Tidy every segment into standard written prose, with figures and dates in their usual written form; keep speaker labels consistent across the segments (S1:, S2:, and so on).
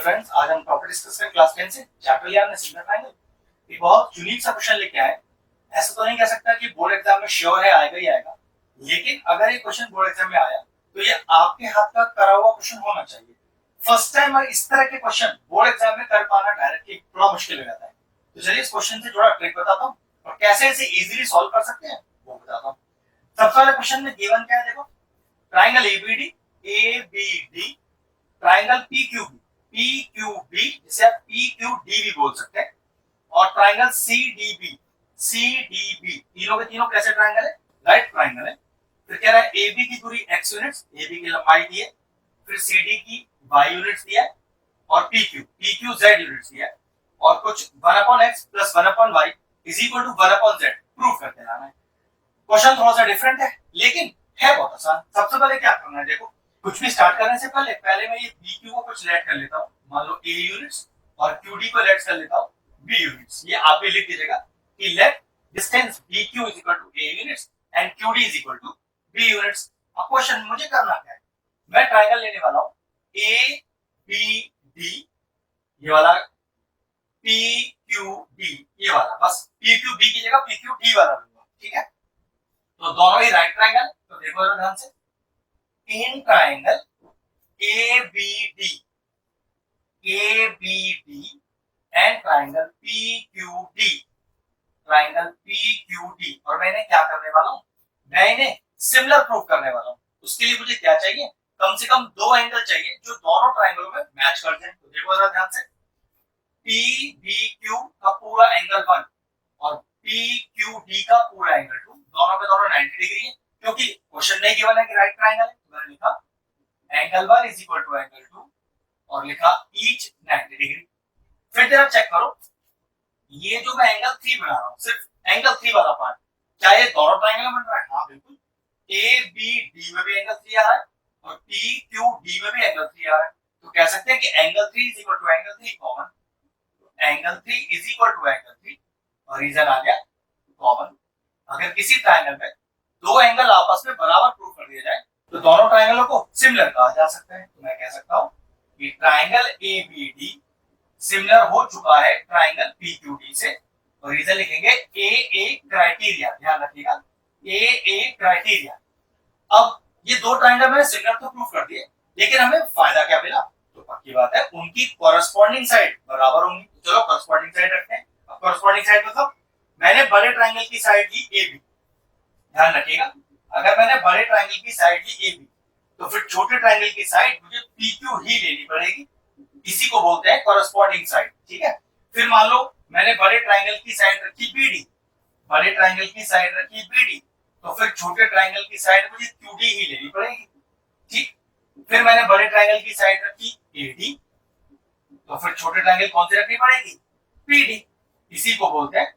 S1: Friends, आज हम topic discuss करें क्लास 10 से चैप्टर लिया हमने सिग्नल ट्रायंगल। ये बहुत यूनिक सा क्वेश्चन लेके आए। ऐसा तो नहीं कह सकता कि बोर्ड एग्जाम में श्योर है आएगा ही आएगा, लेकिन अगर ये क्वेश्चन बोर्ड एग्जाम में आया तो ये आपके हाथ का करा हुआ क्वेश्चन होना चाहिए। फर्स्ट टाइम इस तरह के क्वेश्चन बोर्ड एग्जाम में कर पाना डायरेक्टली थोड़ा मुश्किल हो जाता है। तो चलिए इस क्वेश्चन से थोड़ा ट्रिक बताता हूँ और कैसे इसे इजीली सॉल्व कर सकते हैं वो बताता हूँ। सबसे पहले क्वेश्चन में गिवन क्या है, देखो ट्रायंगल एबीडी, ट्रायंगल पीक्यूबी जिसे आप पीक्यूडी भी बोल सकते हैं, और ट्रायंगल सीडीबी तीनों के तीनों कैसे ट्रायंगल है, राइट ट्रायंगल है। फिर कह रहा है एबी की दूरी x यूनिट्स, एबी की लंबाई दी है, फिर सीडी की y यूनिट्स दिया है, और पीक्यू z यूनिट्स दिया है, और कुछ 1/x + 1/y = 1/z प्रूफ करके लाना है। क्वेश्चन थोड़ा सा डिफरेंट है लेकिन है बहुत आसान। सबसे पहले क्या करना है, देखो कुछ भी स्टार्ट करने से पहले मैं ये BQ को कुछ लेट कर लेता हूँ, मान लो A यूनिट्स, और QD को लेट कर लेता हूँ B यूनिट्स। ये आप भी लिख दीजिएगा कि let distance BQ = A units and QD = B units. अब क्वेश्चन मुझे करना क्या है, मैं ट्रायंगल लेने वाला हूँ ABD, ये वाला PQD, ये वाला, बस PQB की जगह PQD वाला लूंगा, ठीक है। तो दोनों ही राइट ट्रायंगल, तो देखो ध्यान से, in triangle ABD and triangle PQD, और मैंने क्या करने वाला हूं, मैं इन्हें सिमिलर प्रूफ करने वाला हूं। उसके लिए मुझे क्या चाहिए, कम से कम दो एंगल चाहिए जो दोनों ट्रायंगलों में मैच कर जाए। तो देखो जरा ध्यान से, PBQ का पूरा एंगल 1 और PQD का पूरा एंगल 2, दोनों पे दोनों 90 डिग्री है। क्योंकि क्वेश्चन नहीं गिवन है कि राइट ट्रायंगल है, तो मैंने लिखा एंगल 1 = एंगल 2 और लिखा ईच 90 डिग्री। फिर जरा चेक करो, ये जो मैं एंगल 3 बना रहा हूं, सिर्फ एंगल 3 वाला पार्ट, क्या ये दोनों ट्रायंगल बन रहा है? हाँ बिल्कुल, ABD में भी एंगल 3 आ रहा है और PQD में भी एंगल 3 आ रहा है। तो कह सकते हैं कि angle 3 = angle 3 common, angle 3 = angle 3, और रीजन आ गया कॉमन। अगर किसी ट्रायंगल में दो एंगल आपस में बराबर प्रूव कर दिया जाए तो दोनों ट्रायंगलों को सिमिलर कहा जा सकता है। तो मैं कह सकता हूं कि ट्रायंगल ABD सिमिलर हो चुका है ट्रायंगल PQD से, और रीजन लिखेंगे AA क्राइटेरिया, ध्यान रखिएगा AA क्राइटेरिया। अब ये दो ट्रायंगल में सिमिलर तो प्रूव कर दिए, लेकिन हमें फायदा क्या मिला? तो पक्की बात है उनकी कॉरेस्पॉन्डिंग साइड बराबर होंगी। चलो कॉरेस्पॉन्डिंग साइड रखते हैं। अब कॉरेस्पॉन्डिंग साइड मतलब मैंने बड़े ट्रायंगल की साइड ली AB, ध्यान रखिएगा, अगर मैंने बड़े ट्रायंगल की साइड ली AB तो फिर छोटे ट्रायंगल की साइड मुझे PQ ही लेनी पड़ेगी। इसी को बोलते हैं कॉरेस्पॉन्डिंग साइड, ठीक है। फिर मान लो मैंने बड़े ट्रायंगल की साइड रखी BD, बड़े ट्रायंगल की साइड रखी BD, तो फिर छोटे ट्रायंगल की साइड मुझे QD ही लेनी पड़ेगी, ठीक। फिर मैंने बड़े ट्रायंगल की साइड रखी AD, तो फिर छोटे ट्रायंगल कौन सी रखनी पड़ेगी? PD। इसी को बोलते हैं,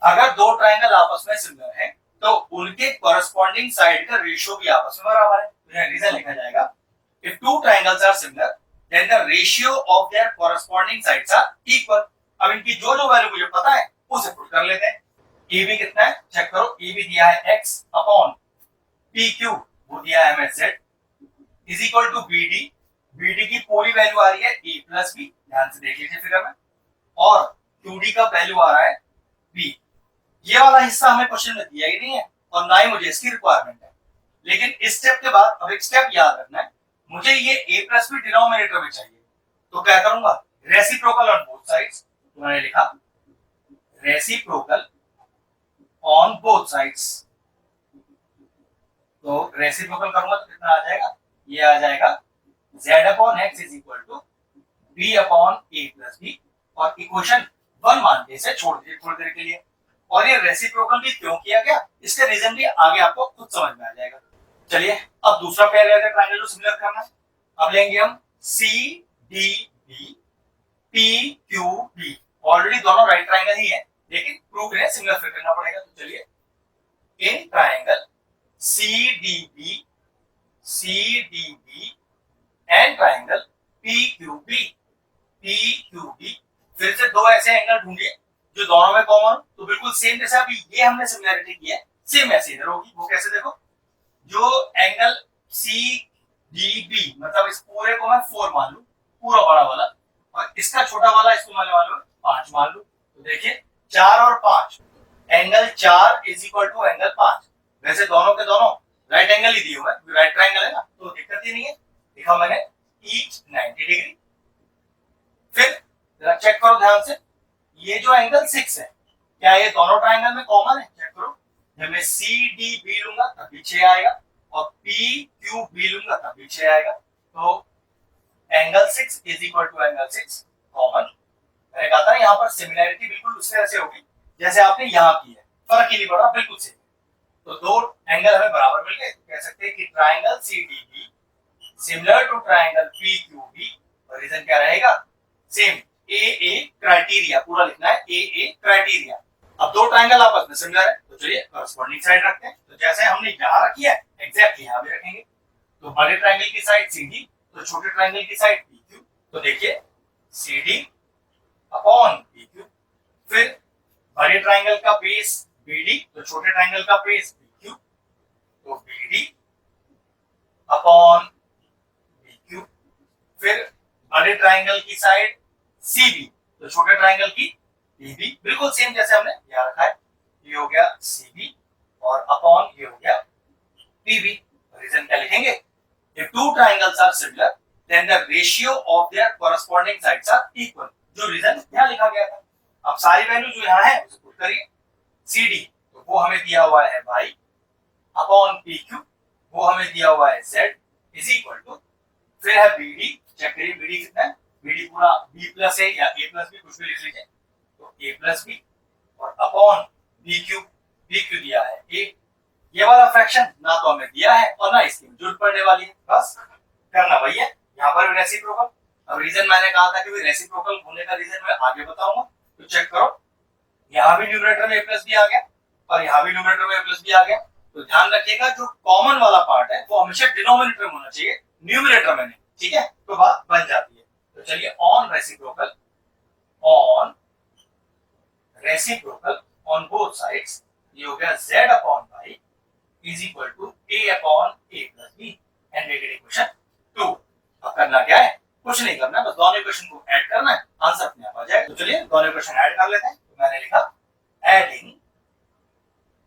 S1: अगर दो ट्रायंगल आपस में सिमिलर हैं तो उनके कॉरेस्पॉन्डिंग साइड का रेशियो भी आपस में बराबर है। तो यह रीजन लिखा जाएगा, if two triangles are similar then the ratio of their corresponding sides are equal। अब इनकी जो जो वैल्यू मुझे पता है उसे पुट कर लेते हैं। AB कितना है चेक करो, AB दिया है x अपॉन PQ, वो दिया है हमें z, = BD की पूरी वैल्यू आ रही है A + B, ध्यान से देख लीजिए फिगर में, और QD का वैल्यू आ रहा है B। ये वाला हिस्सा हमें क्वेश्चन में दिया ही नहीं है और ना ही मुझे इसकी रिक्वायरमेंट है, लेकिन इस स्टेप के बाद अब एक स्टेप याद रखना है, मुझे ये A + B डिनोमिनेटर में चाहिए। तो क्या करूंगा, रेसिप्रोकल ऑन बोथ साइड्स। तो मैंने लिखा रेसिप्रोकल ऑन बोथ साइड्स, तो रेसिप्रोकल करूंगा तो कितना आ जाएगा, ये आ जाएगा z/x = b/a + b, और इक्वेशन 1 मान के इसे छोड़ दीजिए थोड़ी देर के लिए। और ये रेसिप्रोकल भी क्यों किया गया, इसका रीजन भी आगे आपको खुद समझ में आ जाएगा। चलिए अब दूसरा पेयर लेते हैं ट्रायंगल जो सिमिलर करना है। अब लेंगे हम CDB PQB, ऑलरेडी दोनों राइट ट्रायंगल ही है लेकिन प्रूफ है सिमिलर फिर करना पड़ेगा। तो चलिए in triangle CDB and triangle PQB फिर से दो ऐसे एंगल ढूंढिए जो दोनों में कॉमन हो। तो बिल्कुल सेम जैसे अभी ये हमने सिमिलरिटी की है, सेम ऐसे इधर होगी। वो कैसे, देखो जो एंगल CDB मतलब इस पूरे को मैं 4 मान लूं, पूरा बड़ा वाला, 5 मान लो, तो देखिए 4 और 5, angle 4 is equal to angle 5। वैसे दोनों के दोनों राइट एंगल ही दिए हुए हैं, राइट ट्रायंगल है ना, तो दिक्कत ही नहीं है। लिखा मैंने ईच 90 डिग्री। फिर जरा चेक करो ध्यान से, ये जो एंगल 6 है, क्या ये दोनों ट्रायंगल में कॉमन है? चेक करो, जब मैं सी डी बी लूंगा तब पीछे आएगा, और पी क्यू बी लूंगा तब पीछे आएगा। तो angle 6 is equal to angle 6 common. मैंने कहा था यहाँ पर सिमिलैरिटी बिल्कुल उस तरह से होगी जैसे आपने यहाँ की है, फर्क ही नहीं पड़ा, बिल्कुल सेम। तो दो एंगल हमें बराबर मिल गए, कह सकते हैं कि triangle C D B similar to triangle P Q B. और रीजन क्या रहेगा? सेम, ए क्राइटेरिया, पूरा लिखना है ए क्राइटेरिया। अब दो ट्रायंगल आपस में सिमिलर है, तो चलिए कॉरेस्पॉन्डिंग साइड रखते हैं। तो जैसे हमने यहाँ रखी है एग्जैक्टली यहाँ भी रखेंगे। तो बड़े ट्रायंगल की साइड सी डी, तो छोटे ट्रायंगल की साइड पी क्यू। तो देखिए C D upon P Q. फिर बड़े ट्रायंगल का बेस बी डी, तो छोटे ट्रायंगल का बेस पी क्यू, तो B D upon P Q. फिर बड़े ट्रायंगल की साइड सी बी, तो छोटे ट्रायंगल की पी बी, बिल्कुल सेम जैसे हमने यहाँ रखा है। ये हो गया सी बी और अपॉन ये हो गया पी बी। रीजन क्या लिखेंगे? If two triangles are similar, then the ratio of their corresponding sides are equal. जो रीजन यहाँ लिखा गया था। अब सारी वैल्यू जो यहाँ है उसे पुट करिए। सी डी, तो वो हमें दिया हुआ है y अपॉन पी क्यू, वो हमें दिया हुआ है z इज इक्वल टू, फिर है बी डी। चेक करिए बी डी कितना है? बी डी पूरा b प्लस है या a प्लस बी, कुछ भी लिख लीजिए। तो a प्लस बी और अपॉन बी क्यू दिया है a। ये वाला फ्रैक्शन ना तो हमें दिया है और ना इसकी जरूरत पड़ने वाली है, बस करना वही है। यहाँ पर भी रेसिप्रोकल। अब रीजन मैंने कहा था कि रेसिप्रोकल होने का रीजन मैं आगे बताऊंगा। तो चेक करो, यहाँ भी न्यूमरेटर में a प्लस बी आ गया और यहाँ भी न्यूमरेटर में a प्लस बी आ गया। तो ध्यान रखिएगा जो कॉमन वाला पार्ट है वो हमेशा डिनोमिनेटर में होना चाहिए, न्यूमरेटर में नहीं, ठीक है? तो बात बन जाती है। तो चलिए on reciprocal on both sides, ये हो गया z upon y is equal to a upon a plus b and make it equation 2। अब करना क्या है? कुछ नहीं करना, बस दोनों इक्वेशन को ऐड करना है, आंसर अपने आप आ जाएगा। तो चलिए दोनों इक्वेशन ऐड कर लेते हैं। तो मैंने लिखा एडिंग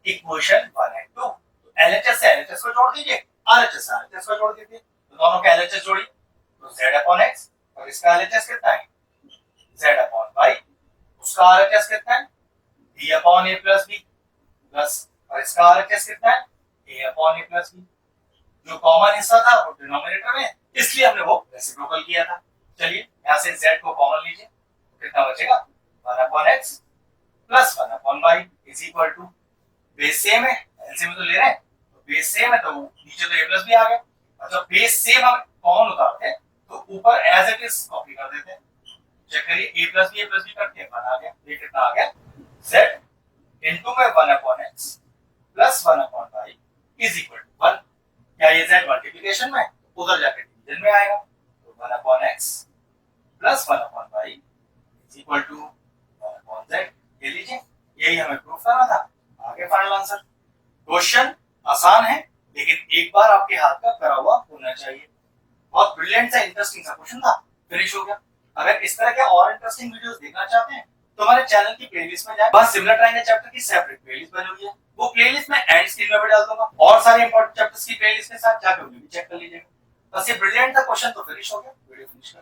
S1: इक्वेशन 1 एंड 2। तो एलएचएस से एलएचएस को जोड़ दीजिए, आरएचएस से आरएचएस को जोड़ दीजिए। तो दोनों का एलएचएस जोड़िए, तो z अपॉन x, और इसका एलएचएस कितना है? z upon y। उसका आरएचएस कितना है? b upon a plus b plus, और इसका आरएचएस कितना है? a upon a plus b। जो कॉमन हिस्सा था वो डिनोमिनेटर में, इसलिए हमने वो रेसिप्रोकल किया था। चलिए यहाँ से z को कॉमन लीजिए, तो कितना बचेगा? 1 upon x plus 1 upon y is equal to, base same है, एलसीएम में तो ले रहे हैं, तो बेस सेम है तो नीचे तो a प्लस b आ गया। और जब बेस सेम हम कॉमन उतारते हैं तो ऊपर एज इट इज कॉपी कर देते हैं। चेक करिए a प्लस b करते हैं, 1 आ गया। ये कितना आ गया? z इनटू में 1 upon x plus 1 upon y is equal to 1। क्या ये z मल्टीप्लिकेशन में, उधर जाकर डिवीजन में आएगा। तो 1 upon x plus 1 upon y is equal to 1 upon z। ये लीजिए, यही हमें प्रूफ करना था। आगे फाइनल आंसर। क्वेश्चन आसान है लेकिन एक बार आपके हाथ का करा हुआ होना चाहिए। बहुत ब्रिलियंट सा इंटरेस्टिंग सा क्वेश्चन था, फिनिश हो गया। अगर इस तरह के और इंटरेस्टिंग वीडियोस देखना चाहते हैं तो हमारे चैनल की प्लेलिस्ट में जाएं। बस सिमिलर ट्रायंगल चैप्टर की सेपरेट प्लेलिस्ट बनी हुई है, वो प्लेलिस्ट मैं एंड स्क्रीन में भी डाल दूंगा। और सारे इंपॉर्टेंट चैप्टर्स की प्लेलिस्ट के साथ जाकर उन्हें भी चेक कर लीजिएगा। बस ये ब्रिलियंट था क्वेश्चन, तो फिनिश हो गया, वीडियो फिनिश कर